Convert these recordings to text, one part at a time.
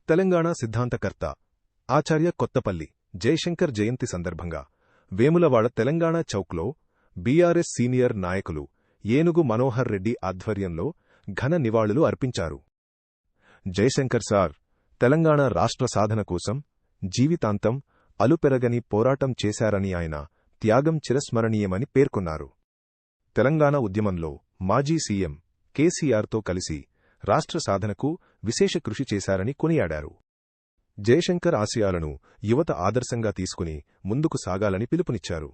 తెలంగాణ సిద్ధాంతకర్త ఆచార్య కొత్తపల్లి జయశంకర్ జయంతి సందర్భంగా Vemulawada Telangana చౌక్లో BRS senior నాయకులు ఏనుగు మనోహర్ రెడ్డి ఆధ్వర్యంలో ఘన నివాళులు అర్పించారు. జయశంకర్ సార్ తెలంగాణ రాష్ట్ర సాధన కోసం జీవితాంతం అలుపెరగని పోరాటం చేశారని, ఆయన త్యాగం చిరస్మరణీయమని పేర్కొన్నారు. తెలంగాణ ఉద్యమంలో మాజీ సీఎం కేసీఆర్తో కలిసి రాష్ట్ర సాధనకు విశేష కృషి చేశారని కొనియాడారు. జయశంకర్ ఆశయాలను యువత ఆదర్శంగా తీసుకుని ముందుకు సాగాలని పిలుపునిచ్చారు.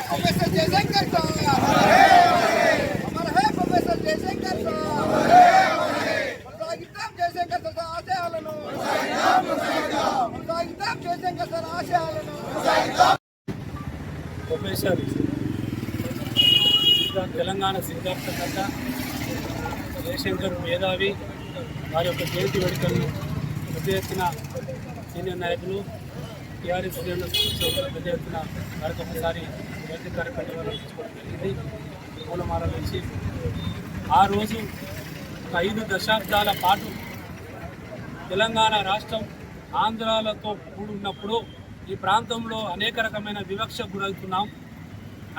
प्रोफेसर जयशंकर साहब, हमारा है प्रोफेसर जयशंकर साहब, जयशंकर सर आशयाలను जयशंकर सर आशयाలను प्रोफेसर తెలంగాణ సిద్ధాంతకర్త జయశంకర్ మేధావి వారి యొక్క జయంతి వేడుకలను పెద్ద ఎత్తున సీనియర్ నాయకులు టీఆర్ఎస్ పెద్ద ఎత్తున మరొకసారి జయంతి కార్యక్రమాలు తీసుకోవడం జరిగింది. మూలమాల నుంచి ఆ రోజు ఒక 5 దశాబ్దాల పాటు తెలంగాణ రాష్ట్రం ఆంధ్రాలతో కూడున్నప్పుడు ఈ ప్రాంతంలో అనేక రకమైన వివక్ష గురవుతున్నాం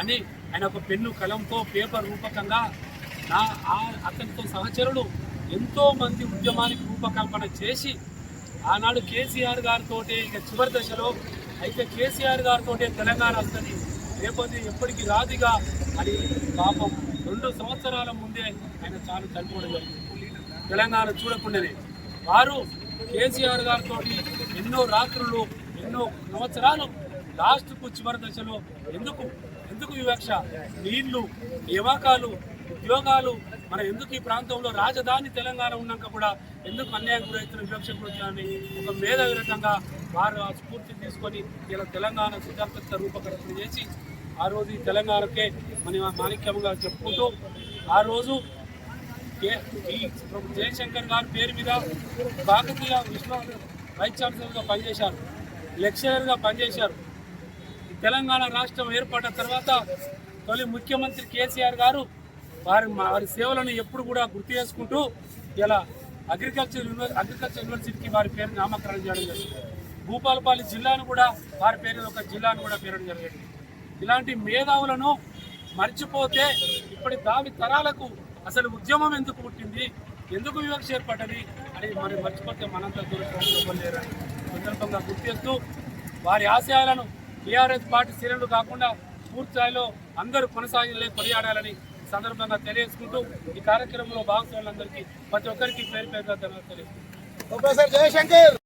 అని ఆయన ఒక పెన్ను కలంతో పేపర్ రూపకంగా అతనితో సహచరులు ఎంతోమంది ఉద్యమానికి రూపకల్పన చేసి ఆనాడు కేసీఆర్ గారితో ఇక చివరి దశలో అయితే కేసీఆర్ గారితో తెలంగాణ వస్తుంది, రేపటి ఎప్పటికీ రాదిగా అని పాపం 2 సంవత్సరాల ముందే ఆయన చాలా చనిపోవడం జరిగింది. తెలంగాణ చూడకుండానే వారు కేసీఆర్ గారితో ఎన్నో రాత్రులు ఎన్నో సంవత్సరాలు లాస్ట్కు చివరి దశలో ఎందుకు వివక్ష, నీళ్లు, నియామకాలు, ఉద్యోగాలు, మన ఎందుకు ఈ ప్రాంతంలో రాజధాని తెలంగాణ ఉన్నాక కూడా ఎందుకు అన్యాయం గురవుతున్న వివక్ష గురవుతుందని ఒక మేధావి రకంగా వారు ఆ స్ఫూర్తిని తీసుకొని ఇలా తెలంగాణ సిద్ధాంత రూపకల్పన చేసి ఆ రోజు ఈ తెలంగాణకే మన మాణిక్యంగా చెప్పుకుంటూ ఆ రోజు ఈ జయశంకర్ గారి పేరు మీద కాకతీయ వైస్ ఛాన్సలర్గా పనిచేశారు, లెక్చరర్గా పనిచేశారు. తెలంగాణ రాష్ట్రం ఏర్పడిన తర్వాత తొలి ముఖ్యమంత్రి కేసీఆర్ గారు వారి సేవలను ఎప్పుడు కూడా గుర్తు చేసుకుంటూ ఇలా అగ్రికల్చర్ యూనివర్సిటీకి వారి పేరు నామకరణం చేయడం జరిగింది. భూపాలపల్లి జిల్లాను కూడా వారి పేరు ఒక జిల్లాను కూడా పేరడం జరిగింది. ఇలాంటి మేధావులను మర్చిపోతే ఇప్పటి దావి తరాలకు అసలు ఉద్యమం ఎందుకు పుట్టింది, ఎందుకు వివక్ష ఏర్పడ్డది అని మరి మర్చిపోతే మనంతా దూరం లేరని సందర్భంగా గుర్తు చేస్తూ వారి ఆశయాలను టీఆర్ఎస్ పార్టీ శ్రేణులు కాకుండా పూర్తి స్థాయిలో అందరూ కొనసాగాలని సందర్భంగా తెలియజేసుకుంటూ ఈ కార్యక్రమంలో భాగస్వాములందరికీ ప్రతి ఒక్కరికి పేరు పేరుగా తెలియజేస్తున్నాను.